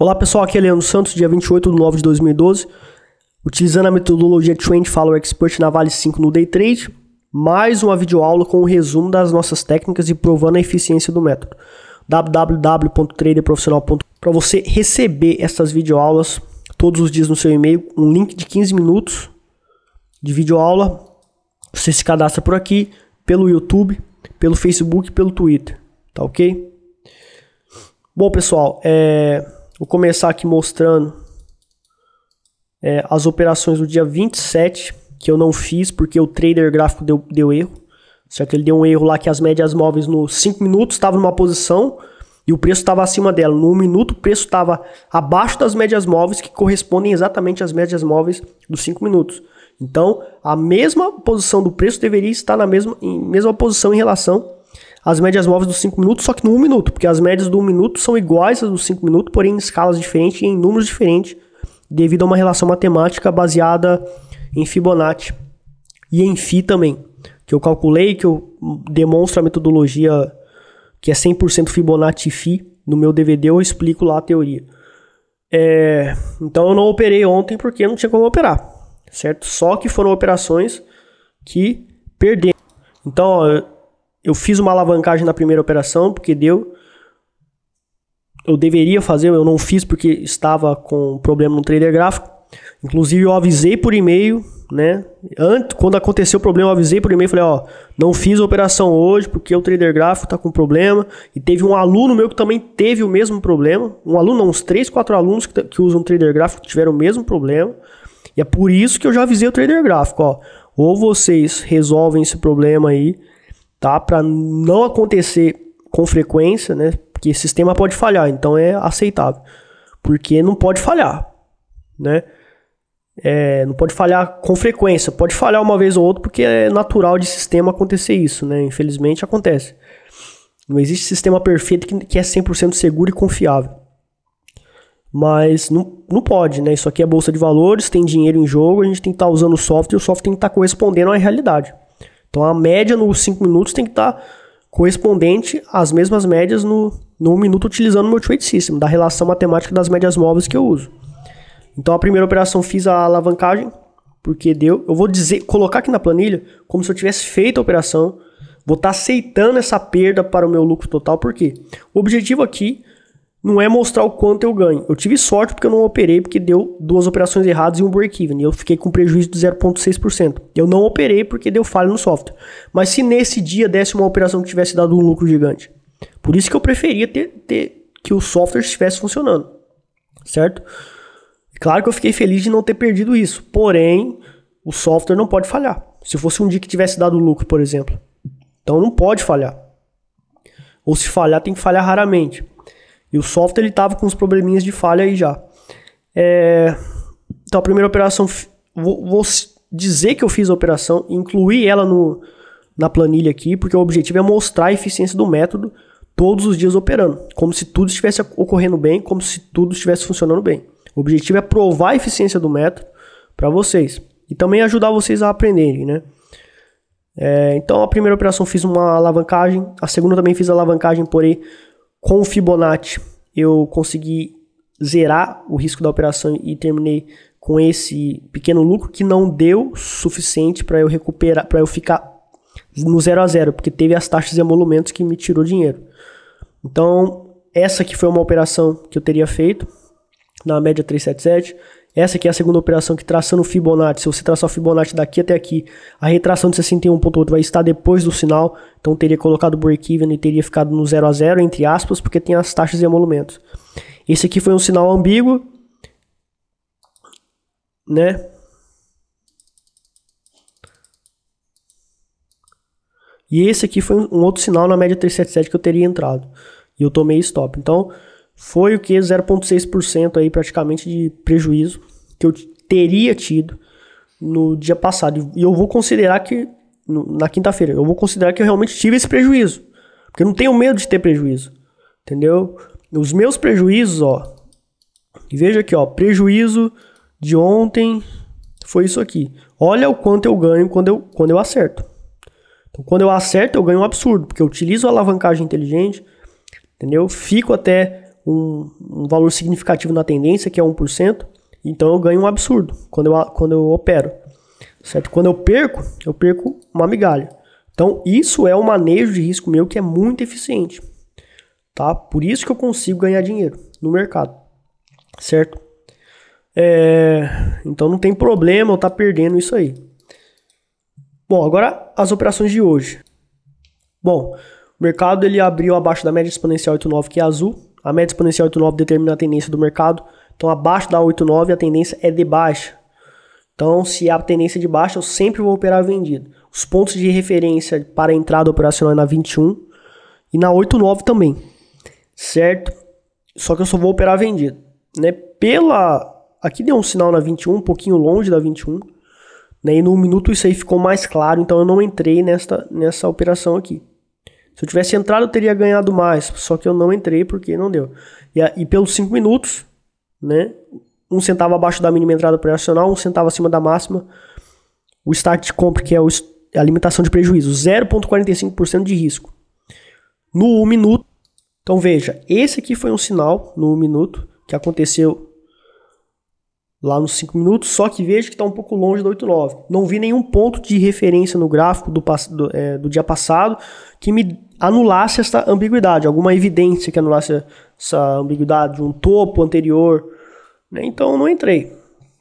Olá pessoal, aqui é Leandro Santos, dia 28 de nove de 2012, utilizando a metodologia Trend Follow Expert na Vale 5 no Day Trade, mais uma videoaula com o resumo das nossas técnicas e provando a eficiência do método. www.traderprofissional.com. Para você receber essas videoaulas todos os dias no seu e-mail, um link de 15 minutos de videoaula, você se cadastra por aqui, pelo YouTube, pelo Facebook, pelo Twitter, tá ok? Bom pessoal, vou começar aqui mostrando as operações do dia 27, que eu não fiz porque o trader gráfico deu erro, certo? Ele deu um erro lá que as médias móveis nos 5 minutos estavam numa posição e o preço estava acima dela. No 1 minuto o preço estava abaixo das médias móveis, que correspondem exatamente às médias móveis dos 5 minutos. Então, a mesma posição do preço deveria estar na mesma posição em relação às médias móveis dos 5 minutos, só que no 1 minuto, porque as médias do 1 minuto são iguais às dos 5 minutos, porém em escalas diferentes e em números diferentes, devido a uma relação matemática baseada em Fibonacci e em Φ também, que eu calculei, que eu demonstro a metodologia que é 100% Fibonacci e Φ. No meu DVD eu explico lá a teoria. Então eu não operei ontem porque não tinha como operar, certo? Só que foram operações que perderam. Então, ó, eu fiz uma alavancagem na primeira operação porque deu. Eu deveria fazer, eu não fiz porque estava com problema no trader gráfico. Inclusive eu avisei por e-mail, né? Quando aconteceu o problema, eu avisei por e-mail, falei, ó, não fiz a operação hoje porque o trader gráfico tá com problema. E teve um aluno meu que também teve o mesmo problema. Um aluno, não, uns 3, 4 alunos que usam trader gráfico tiveram o mesmo problema. E é por isso que eu já avisei o trader gráfico, ó. Ou vocês resolvem esse problema aí, tá? Para não acontecer com frequência, né? Porque esse sistema pode falhar, então é aceitável. Porque não pode falhar, né? Não pode falhar com frequência, pode falhar uma vez ou outra porque é natural de sistema acontecer isso, né? Infelizmente acontece. Não existe sistema perfeito que é 100% seguro e confiável. Mas não pode, né? Isso aqui é bolsa de valores, tem dinheiro em jogo, a gente tem que estar usando o software e o software tem que estar correspondendo à realidade. Então a média nos 5 minutos tem que estar correspondente às mesmas médias no 1 minuto utilizando o meu trade system, da relação matemática das médias móveis que eu uso. Então a primeira operação fiz a alavancagem, porque deu. Eu vou colocar aqui na planilha como se eu tivesse feito a operação. Vou estar aceitando essa perda para o meu lucro total, porque o objetivo aqui não é mostrar o quanto eu ganho. Eu tive sorte porque eu não operei, porque deu 2 operações erradas e um break-even. E eu fiquei com prejuízo de 0,6%. Eu não operei porque deu falha no software. Mas se nesse dia desse uma operação que tivesse dado um lucro gigante. Por isso que eu preferia ter que o software estivesse funcionando. Certo? Claro que eu fiquei feliz de não ter perdido isso. Porém, o software não pode falhar. Se fosse um dia que tivesse dado lucro, por exemplo. Então não pode falhar. Ou se falhar, tem que falhar raramente. E o software ele estava com uns probleminhas de falha aí já. Então a primeira operação, vou dizer que eu fiz a operação, incluí ela na planilha aqui, porque o objetivo é mostrar a eficiência do método todos os dias operando. Como se tudo estivesse ocorrendo bem, como se tudo estivesse funcionando bem. O objetivo é provar a eficiência do método para vocês. E também ajudar vocês a aprenderem, né? Então a primeira operação fiz uma alavancagem, a segunda também fiz a alavancagem, porém com o Fibonacci eu consegui zerar o risco da operação e terminei com esse pequeno lucro que não deu suficiente para eu recuperar, para eu ficar no 0 a 0, porque teve as taxas e emolumentos que me tirou dinheiro. Então essa aqui foi uma operação que eu teria feito na média 377. Essa aqui é a segunda operação que, traçando o Fibonacci, se você traçar o Fibonacci daqui até aqui, a retração de 61.8 vai estar depois do sinal, então teria colocado o break-even e teria ficado no 0 a 0, entre aspas, porque tem as taxas e emolumentos. Esse aqui foi um sinal ambíguo, né? E esse aqui foi um outro sinal na média 377 que eu teria entrado. E eu tomei stop. Então foi o que? 0,6% aí praticamente de prejuízo que eu teria tido no dia passado. E eu vou considerar que, na quinta-feira, eu vou considerar que eu realmente tive esse prejuízo. Porque eu não tenho medo de ter prejuízo. Entendeu? Os meus prejuízos, ó. E veja aqui, ó. Prejuízo de ontem foi isso aqui. Olha o quanto eu ganho quando eu acerto. Então, quando eu acerto, eu ganho um absurdo. Porque eu utilizo a alavancagem inteligente. Entendeu? Fico até um valor significativo na tendência, que é 1%, então eu ganho um absurdo quando eu opero, certo? Quando eu perco uma migalha. Então isso é um manejo de risco meu que é muito eficiente, tá? Por isso que eu consigo ganhar dinheiro no mercado, certo? Então não tem problema eu estar perdendo isso aí. Bom, agora as operações de hoje. Bom, o mercado ele abriu abaixo da média exponencial 8,9, que é azul. A média exponencial 8,9 determina a tendência do mercado. Então, abaixo da 8,9 a tendência é de baixa. Então, se a tendência é de baixa, eu sempre vou operar vendido. Os pontos de referência para a entrada operacional é na 21 e na 8,9 também, certo? Só que eu só vou operar vendido, né? Aqui deu um sinal na 21, um pouquinho longe da 21, né? E no minuto isso aí ficou mais claro, então eu não entrei nessa operação aqui. Se eu tivesse entrado, eu teria ganhado mais, só que eu não entrei porque não deu. E pelos 5 minutos, né? 1 centavo abaixo da mínima entrada operacional, 1 centavo acima da máxima, o start de compra, que é a limitação de prejuízo, 0,45% de risco. No 1 minuto, então veja, esse aqui foi um sinal no 1 minuto, que aconteceu lá nos 5 minutos, só que veja que está um pouco longe do 8,9. Não vi nenhum ponto de referência no gráfico do dia passado que me anulasse essa ambiguidade, alguma evidência que anulasse essa ambiguidade de um topo anterior, né? Então eu não entrei.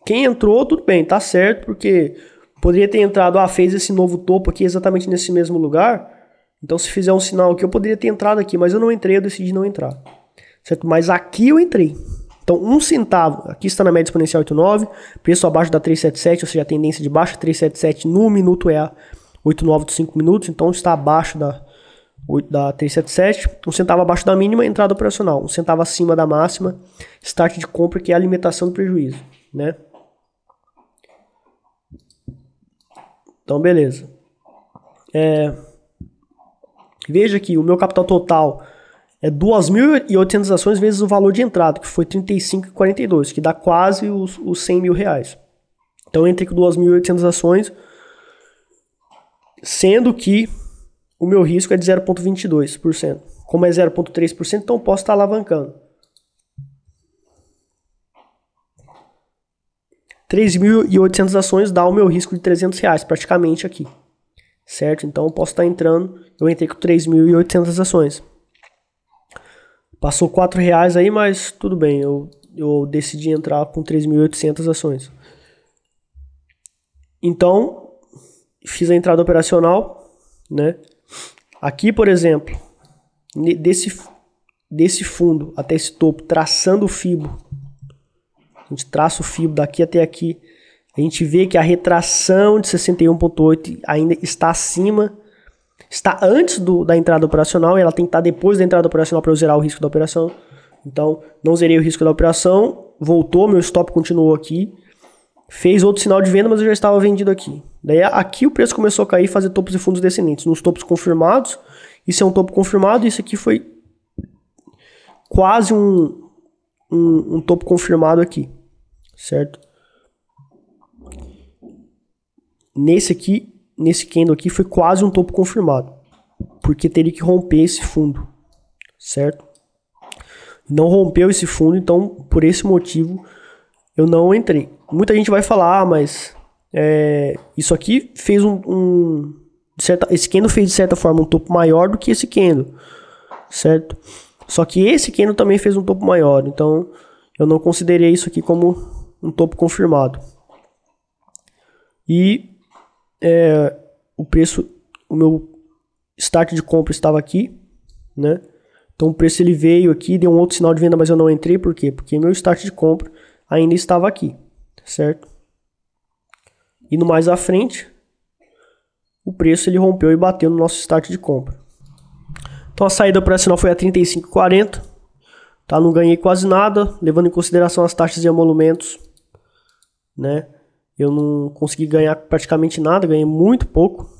Quem entrou, tudo bem, tá certo, porque poderia ter entrado, fez esse novo topo aqui exatamente nesse mesmo lugar, então se fizer um sinal aqui, eu poderia ter entrado aqui, mas eu não entrei, eu decidi não entrar, certo? Mas aqui eu entrei. Então, 1 centavo, aqui está na média exponencial 8,9, preço abaixo da 377, ou seja, a tendência de baixa, 377 no minuto é a 8,9 dos 5 minutos, então está abaixo da 377, 1 centavo abaixo da mínima, entrada operacional, 1 centavo acima da máxima, start de compra, que é a limitação do prejuízo, né? Então, beleza. Veja aqui, o meu capital total é 2.800 ações vezes o valor de entrada, que foi 35,42, que dá quase os 100 mil reais. Então, eu entrei com 2.800 ações, sendo que o meu risco é de 0,22%. Como é 0,3%, então eu posso estar alavancando. 3.800 ações dá o meu risco de 300 reais, praticamente aqui. Certo? Então eu posso estar entrando, eu entrei com 3.800 ações. Passou 4 reais aí, mas tudo bem, eu decidi entrar com 3.800 ações. Então, fiz a entrada operacional, né? Aqui, por exemplo, desse fundo até esse topo, traçando o fibo, a gente traça o fibo daqui até aqui, a gente vê que a retração de 61,8 ainda está acima, está antes da entrada operacional, e ela tem que estar depois da entrada operacional para eu zerar o risco da operação. Então, não zerei o risco da operação, voltou, meu stop continuou aqui, fez outro sinal de venda, mas eu já estava vendido aqui. Daí aqui o preço começou a cair e fazer topos e fundos descendentes. Nos topos confirmados, isso é um topo confirmado, isso aqui foi quase um topo confirmado aqui, certo? Nesse candle aqui foi quase um topo confirmado, porque teria que romper esse fundo, certo? Não rompeu esse fundo, então por esse motivo eu não entrei. Muita gente vai falar, mas isso aqui fez esse candle fez de certa forma um topo maior do que esse candle, certo? Só que esse candle também fez um topo maior, então eu não considerei isso aqui como um topo confirmado. E o meu start de compra estava aqui, né? Então o preço ele veio aqui, deu um outro sinal de venda, mas eu não entrei, por quê? Porque meu start de compra ainda estava aqui, certo? E no mais à frente, o preço ele rompeu e bateu no nosso start de compra. Então a saída operacional foi a 35,40, tá? Não ganhei quase nada, levando em consideração as taxas e emolumentos, né? Eu não consegui ganhar praticamente nada, ganhei muito pouco,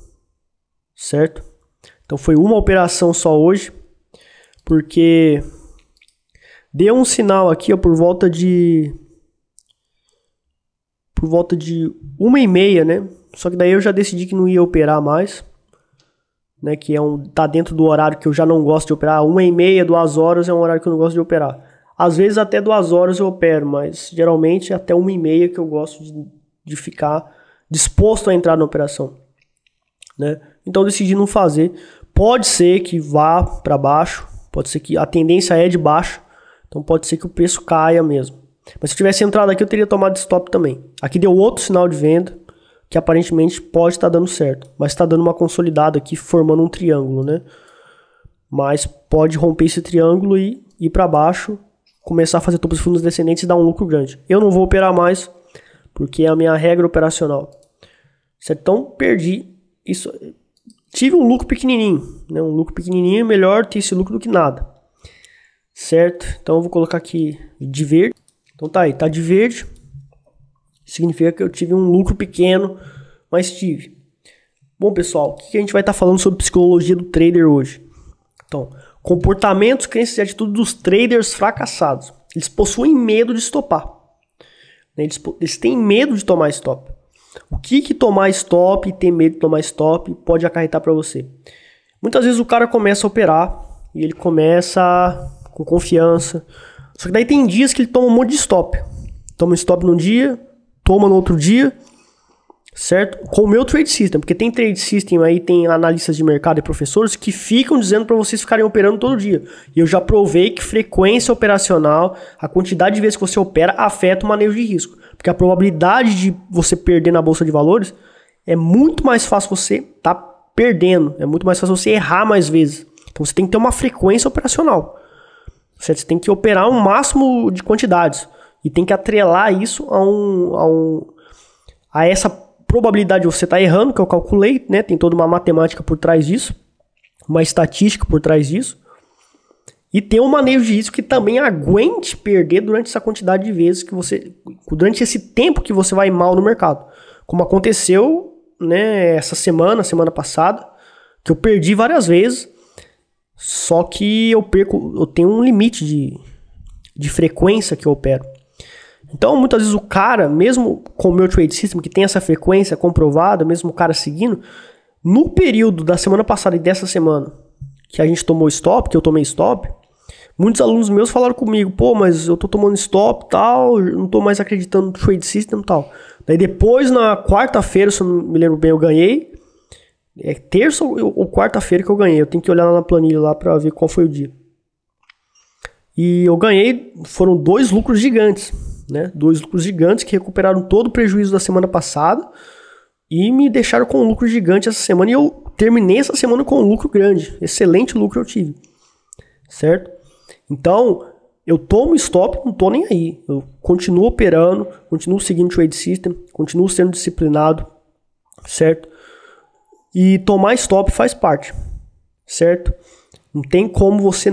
certo? Então foi uma operação só hoje, porque deu um sinal aqui, ó, por volta de 1h30, né? Só que daí eu já decidi que não ia operar mais, né? Que tá dentro do horário que eu já não gosto de operar. 1h30, 2 horas é um horário que eu não gosto de operar. Às vezes até 2 horas eu opero, mas geralmente até 1h30 que eu gosto de ficar disposto a entrar na operação, né? Então eu decidi não fazer. Pode ser que vá para baixo, pode ser que a tendência é de baixo, então pode ser que o preço caia mesmo. Mas se eu tivesse entrado aqui eu teria tomado stop também. Aqui deu outro sinal de venda, que aparentemente pode estar dando certo, mas está dando uma consolidada aqui, formando um triângulo, né? Mas pode romper esse triângulo e ir para baixo, começar a fazer topos e fundos descendentes e dar um lucro grande. Eu não vou operar mais, porque é a minha regra operacional. Certo? Então, perdi isso. Tive um lucro pequenininho, né? Um lucro pequenininho é melhor ter esse lucro do que nada. Certo? Então, eu vou colocar aqui de verde. Então, tá aí, tá de verde. Significa que eu tive um lucro pequeno, mas tive. Bom, pessoal, o que a gente vai estar falando sobre psicologia do trader hoje? Então, comportamentos, crenças e atitudes dos traders fracassados. Eles possuem medo de estopar. Eles têm medo de tomar stop. O que tomar stop e ter medo de tomar stop pode acarretar para você? Muitas vezes o cara começa a operar e ele começa com confiança. Só que daí tem dias que ele toma um monte de stop. Toma um stop num dia, toma no outro dia, certo? Com o meu trade system, porque tem trade system aí, tem analistas de mercado e professores que ficam dizendo para vocês ficarem operando todo dia. E eu já provei que frequência operacional, a quantidade de vezes que você opera, afeta o manejo de risco. Porque a probabilidade de você perder na bolsa de valores é muito mais fácil você tá perdendo, é muito mais fácil você errar mais vezes. Então você tem que ter uma frequência operacional, certo? Você tem que operar um máximo de quantidades e tem que atrelar isso a essa probabilidade de você estar errando, que eu calculei, né? Tem toda uma matemática por trás disso, uma estatística por trás disso. E ter um manejo de risco que também aguente perder durante essa quantidade de vezes que você... Durante esse tempo que você vai mal no mercado. Como aconteceu, né, essa semana passada, que eu perdi várias vezes. Só que eu tenho um limite de frequência que eu opero. Então, muitas vezes o cara, mesmo com o meu trade system, que tem essa frequência comprovada, mesmo o cara seguindo, no período da semana passada e dessa semana, que a gente tomou stop, que eu tomei stop, muitos alunos meus falaram comigo, pô, mas eu tô tomando stop e tal, não tô mais acreditando no trade system e tal. Daí depois, na quarta-feira, se eu não me lembro bem, eu ganhei. É terça ou quarta-feira que eu ganhei. Eu tenho que olhar lá na planilha lá pra ver qual foi o dia. E eu ganhei, foram 2 lucros gigantes, né? 2 lucros gigantes que recuperaram todo o prejuízo da semana passada e me deixaram com um lucro gigante essa semana. E eu terminei essa semana com um lucro grande. Excelente lucro eu tive, certo? Então, eu tomo stop, não tô nem aí. Eu continuo operando, continuo seguindo o trade system, continuo sendo disciplinado, certo? E tomar stop faz parte, certo? Não tem como você...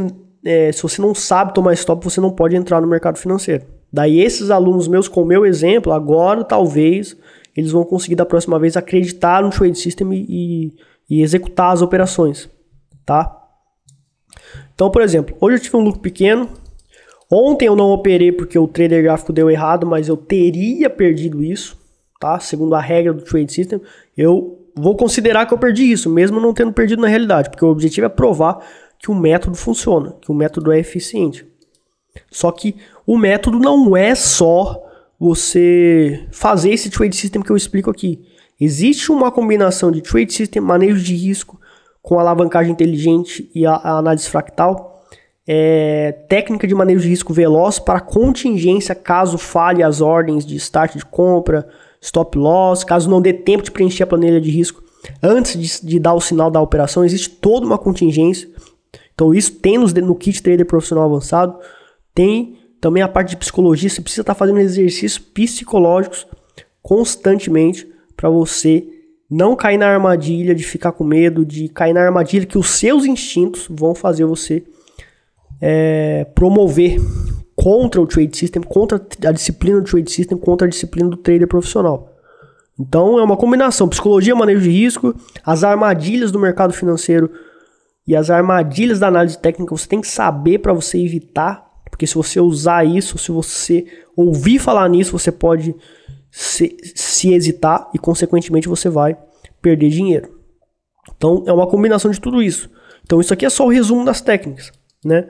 se você não sabe tomar stop, você não pode entrar no mercado financeiro. Daí esses alunos meus, com o meu exemplo, agora talvez eles vão conseguir da próxima vez acreditar no trade system e executar as operações, tá? Então, por exemplo, hoje eu tive um lucro pequeno. Ontem eu não operei porque o trader gráfico deu errado, mas eu teria perdido isso, tá? Segundo a regra do trade system, eu vou considerar que eu perdi isso, mesmo não tendo perdido na realidade, porque o objetivo é provar que o método funciona, que o método é eficiente. Só que o método não é só você fazer esse trade system que eu explico aqui. Existe uma combinação de trade system, manejo de risco, com alavancagem inteligente e a análise fractal, técnica de manejo de risco veloz para contingência caso falhe as ordens de start de compra, stop loss, caso não dê tempo de preencher a planilha de risco antes de dar o sinal da operação. Existe toda uma contingência. Então isso tem no kit trader profissional avançado. Tem também a parte de psicologia. Você precisa estar fazendo exercícios psicológicos constantemente para você não cair na armadilha de ficar com medo, de cair na armadilha que os seus instintos vão fazer você promover contra o trade system, contra a disciplina do trade system, contra a disciplina do trader profissional. Então é uma combinação, psicologia, manejo de risco, as armadilhas do mercado financeiro e as armadilhas da análise técnica você tem que saber para você evitar, porque se você usar isso, se você ouvir falar nisso, você pode se hesitar e consequentemente você vai perder dinheiro. Então é uma combinação de tudo isso. Então isso aqui é só o resumo das técnicas, né?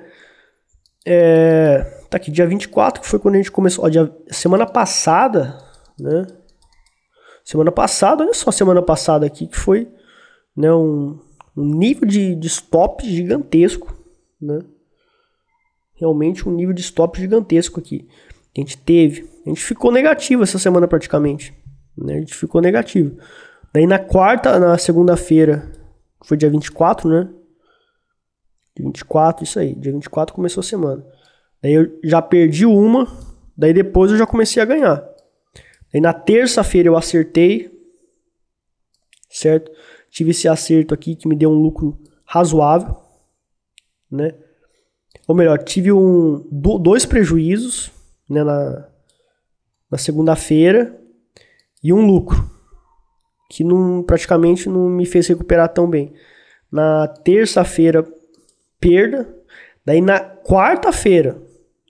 Tá aqui, dia 24, que foi quando a gente começou. Ó, semana passada, né? Semana passada, olha só, semana passada aqui, que foi, né, um nível de stop gigantesco, né? Realmente um nível de stop gigantesco aqui que a gente teve. A gente ficou negativo essa semana praticamente, né? A gente ficou negativo. Daí na segunda-feira, foi dia 24, né? Dia 24, isso aí. Dia 24 começou a semana. Daí eu já perdi uma, daí depois eu já comecei a ganhar. Daí na terça-feira eu acertei, certo? Tive esse acerto aqui que me deu um lucro razoável, né? Ou melhor, tive dois prejuízos, né, na segunda-feira e um lucro, que praticamente não me fez recuperar tão bem. Na terça-feira, perda. Daí na quarta-feira,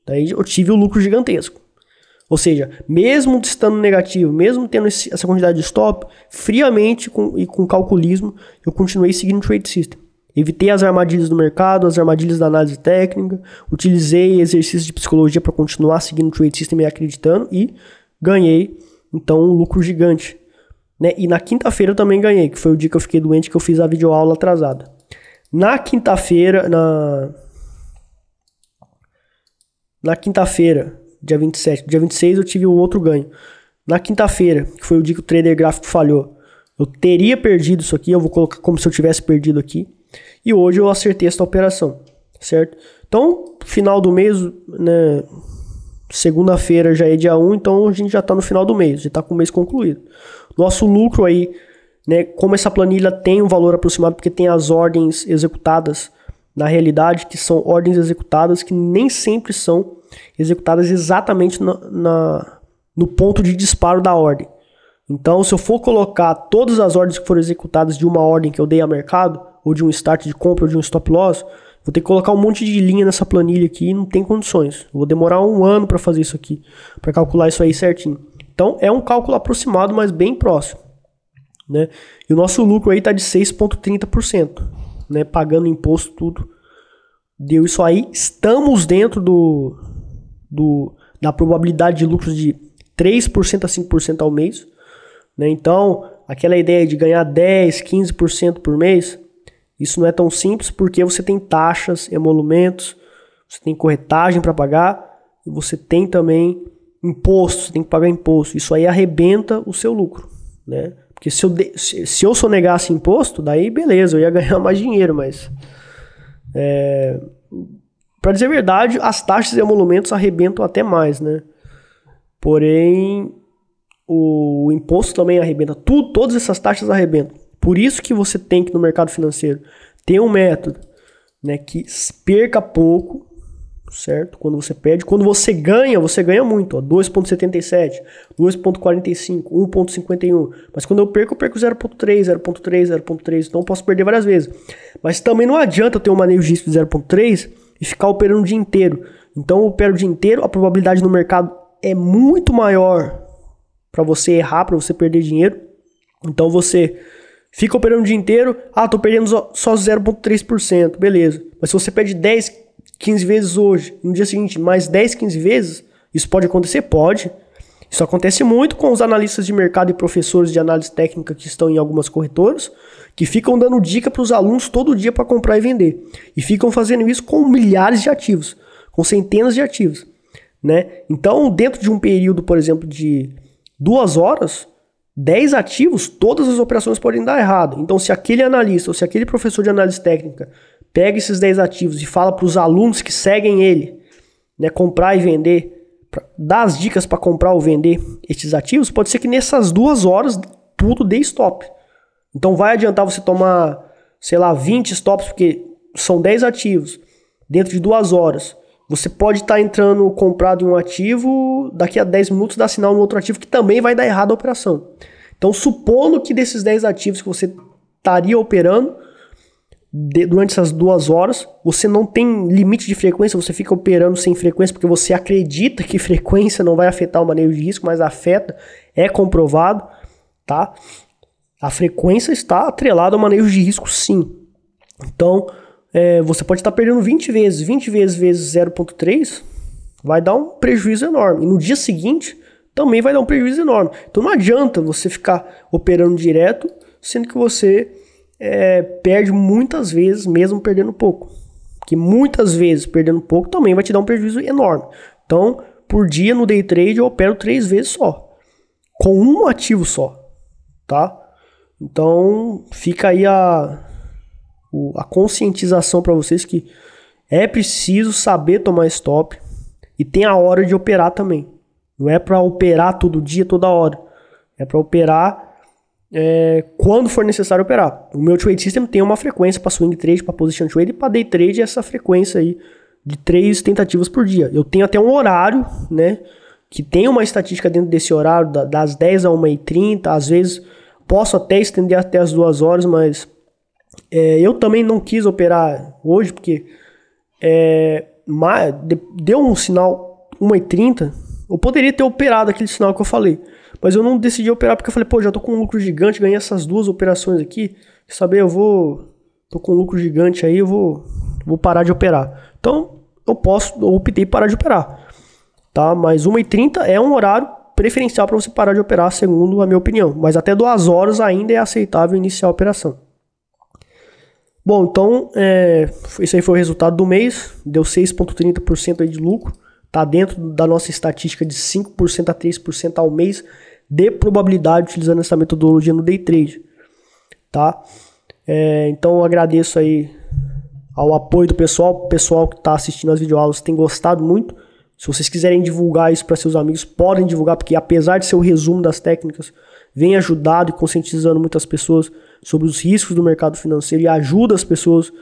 daí eu tive o lucro gigantesco. Ou seja, mesmo estando negativo, mesmo tendo essa quantidade de stop, friamente e com calculismo, eu continuei seguindo o Trade System. Evitei as armadilhas do mercado, as armadilhas da análise técnica, utilizei exercícios de psicologia para continuar seguindo o Trade System e acreditando, e ganhei, então, um lucro gigante, né? E na quinta-feira eu também ganhei, que foi o dia que eu fiquei doente, que eu fiz a videoaula atrasada. Na quinta-feira, na quinta-feira, dia 27, dia 26 eu tive um outro ganho. Na quinta-feira, que foi o dia que o trader gráfico falhou, eu teria perdido isso aqui, eu vou colocar como se eu tivesse perdido aqui. E hoje eu acertei essa operação, certo? Então, final do mês, né, segunda-feira já é dia 1, então a gente já está no final do mês, já está com o mês concluído. Nosso lucro aí, né, como essa planilha tem um valor aproximado, porque tem as ordens executadas, na realidade, que são ordens executadas que nem sempre são executadas exatamente no ponto de disparo da ordem. Então, se eu for colocar todas as ordens que foram executadas de uma ordem que eu dei a mercado, ou de um start de compra, ou de um stop loss, vou ter que colocar um monte de linha nessa planilha aqui e não tem condições. Eu vou demorar um ano para fazer isso aqui, para calcular isso aí certinho. Então, é um cálculo aproximado, mas bem próximo, né? E o nosso lucro aí está de 6,30%, né? Pagando imposto, tudo. Deu isso aí. Estamos dentro da probabilidade de lucros de 3% a 5% ao mês, né? Então, aquela ideia de ganhar 10, 15% por mês, isso não é tão simples, porque você tem taxas, emolumentos, você tem corretagem para pagar, e você tem também imposto, você tem que pagar imposto. Isso aí arrebenta o seu lucro, né? Porque se eu sonegasse imposto, daí beleza, eu ia ganhar mais dinheiro, mas para dizer a verdade, as taxas e emolumentos arrebentam até mais, né? Porém, o imposto também arrebenta. Todas essas taxas arrebentam. Por isso que você tem que, no mercado financeiro, ter um método, né, que perca pouco, certo? Quando você perde. Quando você ganha muito. 2,77, 2,45, 1,51. Mas quando eu perco 0,3, 0,3, 0,3. Então eu posso perder várias vezes. Mas também não adianta eu ter um manejo de risco de 0,3 e ficar operando o dia inteiro. Então eu opero o dia inteiro, a probabilidade no mercado é muito maior para você errar, para você perder dinheiro. Então você fica operando o dia inteiro, tô perdendo só 0,3%, beleza. Mas se você perde 10, 15 vezes hoje, no dia seguinte mais 10, 15 vezes, isso pode acontecer? Pode. Isso acontece muito com os analistas de mercado e professores de análise técnica que estão em algumas corretoras, que ficam dando dica para os alunos todo dia para comprar e vender. E ficam fazendo isso com milhares de ativos, com centenas de ativos, né? Então, dentro de um período, por exemplo, de 2 horas, 10 ativos, todas as operações podem dar errado. Então, se aquele analista ou se aquele professor de análise técnica pega esses 10 ativos e fala para os alunos que seguem ele, né, comprar e vender, dar as dicas para comprar ou vender esses ativos, pode ser que nessas 2 horas tudo dê stop. Então, vai adiantar você tomar, sei lá, 20 stops, porque são 10 ativos dentro de 2 horas. Você pode estar entrando comprado em um ativo, daqui a 10 minutos dá sinal no outro ativo que também vai dar errado a operação. Então, supondo que desses 10 ativos que você estaria operando durante essas 2 horas, você não tem limite de frequência, você fica operando sem frequência porque você acredita que frequência não vai afetar o manejo de risco, mas afeta, é comprovado, tá? A frequência está atrelada ao manejo de risco, sim. Então, você pode estar perdendo 20 vezes. 20 vezes 0,3 vai dar um prejuízo enorme. E no dia seguinte também vai dar um prejuízo enorme. Então não adianta você ficar operando direto, sendo que você perde muitas vezes, mesmo perdendo pouco. Porque muitas vezes perdendo pouco também vai te dar um prejuízo enorme. Então, por dia no day trade eu opero 3 vezes só, com um ativo só, tá? Então fica aí a conscientização para vocês que é preciso saber tomar stop e tem a hora de operar também. Não é para operar todo dia, toda hora. É para operar quando for necessário operar. O meu trade system tem uma frequência para swing trade, para position trade e para day trade, essa frequência aí de 3 tentativas por dia. Eu tenho até um horário, né, que tem uma estatística dentro desse horário, das 10 a 1h30, às vezes posso até estender até as 2 horas, mas eu também não quis operar hoje, porque deu um sinal 1h30, eu poderia ter operado aquele sinal que eu falei, mas eu não decidi operar porque eu falei, pô, já tô com um lucro gigante, ganhei essas 2 operações aqui, saber, tô com um lucro gigante aí, eu vou parar de operar. Então, eu optei por parar de operar, tá? Mas 1h30 é um horário preferencial para você parar de operar, segundo a minha opinião, mas até 2 horas ainda é aceitável iniciar a operação. Bom, então, esse aí foi o resultado do mês, deu 6,30% aí de lucro, tá dentro da nossa estatística de 5% a 3% ao mês de probabilidade utilizando essa metodologia no day trade, tá? Então eu agradeço aí ao apoio do pessoal, o pessoal que está assistindo as videoaulas tem gostado muito. Se vocês quiserem divulgar isso para seus amigos, podem divulgar, porque apesar de ser o resumo das técnicas, vem ajudado e conscientizando muitas pessoas sobre os riscos do mercado financeiro e ajuda as pessoas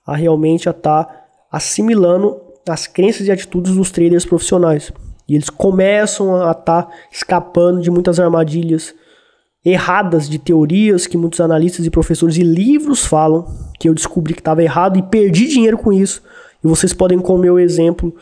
a realmente estar assimilando as crenças e atitudes dos traders profissionais. E eles começam a estar escapando de muitas armadilhas erradas de teorias que muitos analistas e professores e livros falam, que eu descobri que estava errado e perdi dinheiro com isso. E vocês podem, com o meu exemplo,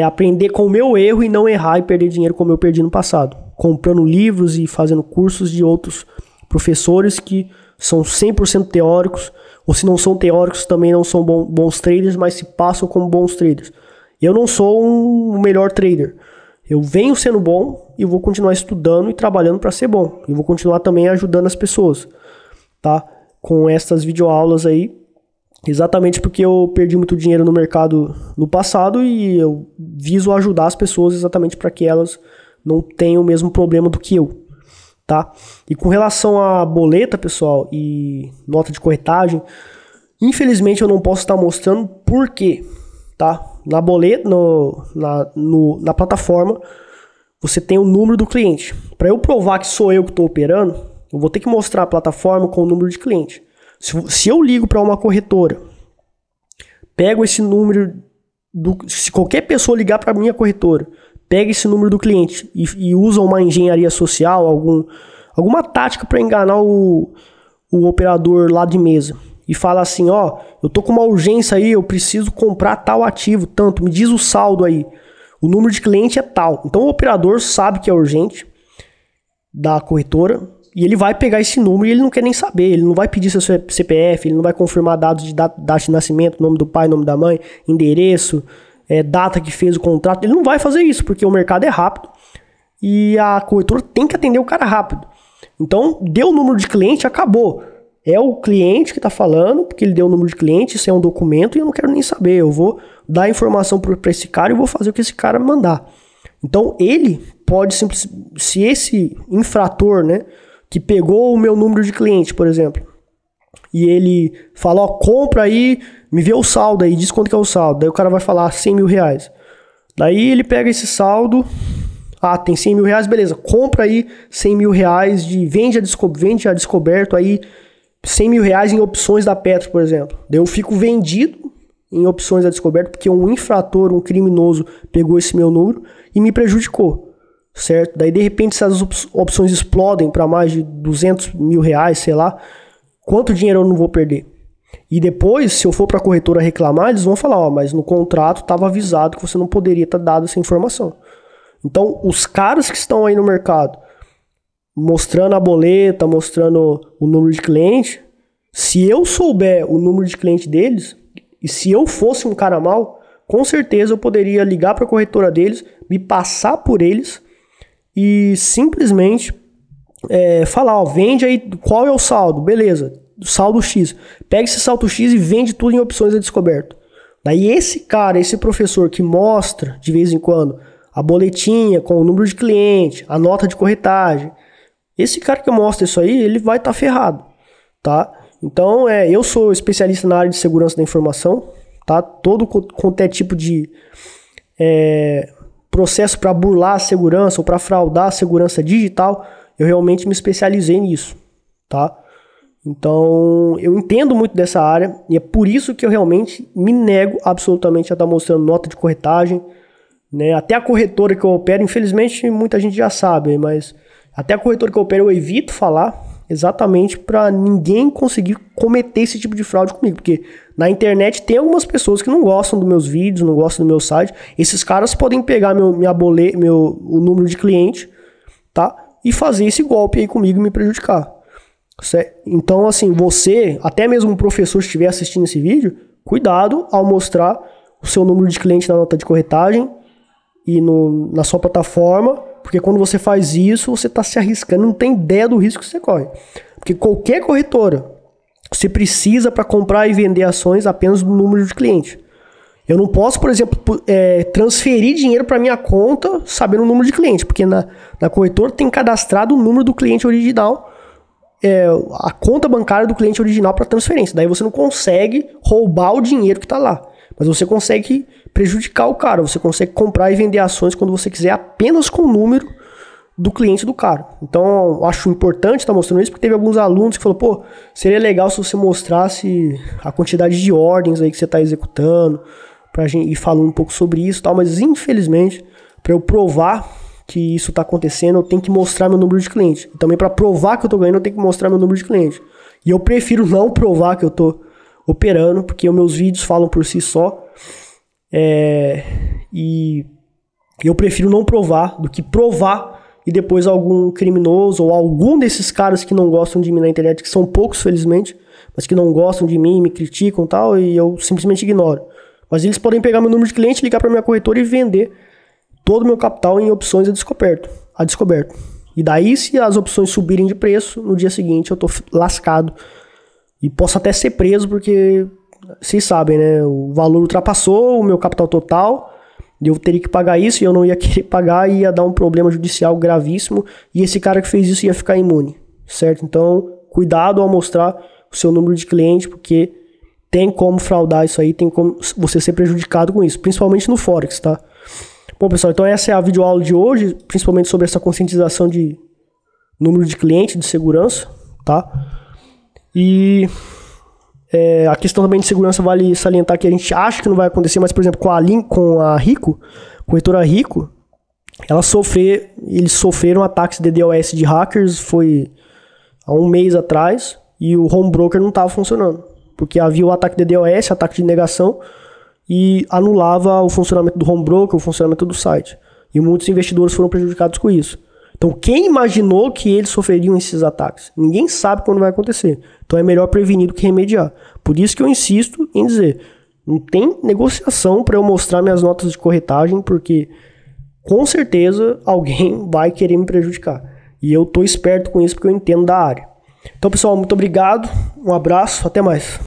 aprender com o meu erro e não errar e perder dinheiro como eu perdi no passado, comprando livros e fazendo cursos de outros professores que são 100% teóricos, ou se não são teóricos também não são bons traders, mas se passam como bons traders. Eu não sou um melhor trader, eu venho sendo bom e vou continuar estudando e trabalhando para ser bom, e vou continuar também ajudando as pessoas, tá? Com essas videoaulas aí, exatamente porque eu perdi muito dinheiro no mercado no passado e eu viso ajudar as pessoas exatamente para que elas não tenham o mesmo problema do que eu, tá? E com relação à boleta, pessoal, e nota de corretagem, infelizmente eu não posso estar mostrando por quê, tá? Na boleta, na plataforma, você tem o número do cliente. Para eu provar que sou eu que estou operando, eu vou ter que mostrar a plataforma com o número de cliente. Se eu ligo para uma corretora, pego esse número, se qualquer pessoa ligar para a minha corretora, pega esse número do cliente e usa uma engenharia social, alguma tática para enganar o operador lá de mesa. E fala assim, ó, eu tô com uma urgência aí, eu preciso comprar tal ativo, tanto, me diz o saldo aí. O número de cliente é tal. Então o operador sabe que é urgente da corretora e ele vai pegar esse número e ele não quer nem saber. Ele não vai pedir seu CPF, ele não vai confirmar dados de data de nascimento, nome do pai, nome da mãe, endereço, data que fez o contrato. Ele não vai fazer isso porque o mercado é rápido e a corretora tem que atender o cara rápido. Então deu o número de cliente, acabou. É o cliente que está falando, porque ele deu o número de cliente, isso é um documento e eu não quero nem saber. Eu vou dar informação para esse cara e vou fazer o que esse cara mandar. Então ele pode simplesmente, se esse infrator, né, que pegou o meu número de cliente, por exemplo, e ele fala, ó, compra aí, me vê o saldo aí, diz quanto que é o saldo. Daí o cara vai falar 100 mil reais. Daí ele pega esse saldo, tem 100 mil reais, beleza, compra aí 100 mil reais, vende a descoberto aí, 100 mil reais em opções da Petro, por exemplo. Daí eu fico vendido em opções da descoberta porque um infrator, um criminoso pegou esse meu número e me prejudicou, certo? Daí de repente se as opções explodem para mais de 200 mil reais, sei lá, quanto dinheiro eu não vou perder? E depois, se eu for para a corretora reclamar, eles vão falar, ó, mas no contrato estava avisado que você não poderia ter dado essa informação. Então, os caras que estão aí no mercado mostrando a boleta, mostrando o número de cliente, se eu souber o número de cliente deles, E se eu fosse um cara mal, com certeza eu poderia ligar para a corretora deles, me passar por eles e simplesmente falar, ó, vende aí, qual é o saldo? Beleza, saldo X. Pega esse saldo X e vende tudo em opções a descoberto. Daí esse cara, esse professor que mostra de vez em quando a boletinha com o número de cliente, a nota de corretagem, esse cara que mostra isso aí, ele vai estar ferrado, tá? Então, eu sou especialista na área de segurança da informação, tá? Todo quanto é tipo de processo para burlar a segurança ou para fraudar a segurança digital, eu realmente me especializei nisso, tá? Então, eu entendo muito dessa área e é por isso que eu realmente me nego absolutamente a estar mostrando nota de corretagem, né? Até a corretora que eu opero, infelizmente muita gente já sabe, mas até a corretora que eu opero eu evito falar exatamente para ninguém conseguir cometer esse tipo de fraude comigo, porque na internet tem algumas pessoas que não gostam dos meus vídeos, não gostam do meu site, esses caras podem pegar o número de cliente, tá? E fazer esse golpe aí comigo e me prejudicar. Certo? Então, assim, você, até mesmo um professor que estiver assistindo esse vídeo, cuidado ao mostrar o seu número de cliente na nota de corretagem e na sua plataforma, porque quando você faz isso, você está se arriscando, não tem ideia do risco que você corre. Porque qualquer corretora, você precisa para comprar e vender ações apenas do número de cliente. Eu não posso, por exemplo, transferir dinheiro para minha conta sabendo o número de cliente, porque na corretora tem cadastrado o número do cliente original, a conta bancária do cliente original para transferência. Daí você não consegue roubar o dinheiro que está lá, mas você consegue prejudicar o cara. Você consegue comprar e vender ações quando você quiser apenas com o número do cliente do cara. Então, eu acho importante estar mostrando isso, porque teve alguns alunos que falaram, pô, seria legal se você mostrasse a quantidade de ordens aí que você está executando, pra gente ir falando um pouco sobre isso e tal, mas infelizmente, para eu provar que isso está acontecendo, eu tenho que mostrar meu número de cliente. E também para provar que eu estou ganhando, eu tenho que mostrar meu número de cliente. E eu prefiro não provar que eu estou operando, porque os meus vídeos falam por si só. E eu prefiro não provar do que provar e depois algum criminoso ou algum desses caras que não gostam de mim na internet, que são poucos, felizmente, mas que não gostam de mim, me criticam e tal, e eu simplesmente ignoro. Mas eles podem pegar meu número de cliente, ligar para minha corretora e vender todo o meu capital em opções a descoberto. E daí, se as opções subirem de preço, no dia seguinte eu tô lascado. E posso até ser preso, porque vocês sabem, né? O valor ultrapassou o meu capital total, e eu teria que pagar isso, e eu não ia querer pagar, e ia dar um problema judicial gravíssimo, e esse cara que fez isso ia ficar imune, certo? Então, cuidado ao mostrar o seu número de cliente, porque tem como fraudar isso aí, tem como você ser prejudicado com isso, principalmente no Forex, tá? Bom, pessoal, então essa é a videoaula de hoje, principalmente sobre essa conscientização de número de cliente, de segurança, tá? E a questão também de segurança vale salientar que a gente acha que não vai acontecer, mas, por exemplo, com a Rico, corretora Rico, eles sofreram ataques de DDoS de hackers, foi há um mês atrás, e o home broker não estava funcionando, porque havia o ataque de DDoS, ataque de negação, e anulava o funcionamento do home broker, o funcionamento do site. E muitos investidores foram prejudicados com isso. Então, quem imaginou que eles sofreriam esses ataques? Ninguém sabe quando vai acontecer. Então, é melhor prevenir do que remediar. Por isso que eu insisto em dizer, não tem negociação para eu mostrar minhas notas de corretagem, porque com certeza alguém vai querer me prejudicar. E eu tô esperto com isso porque eu entendo da área. Então, pessoal, muito obrigado. Um abraço, até mais.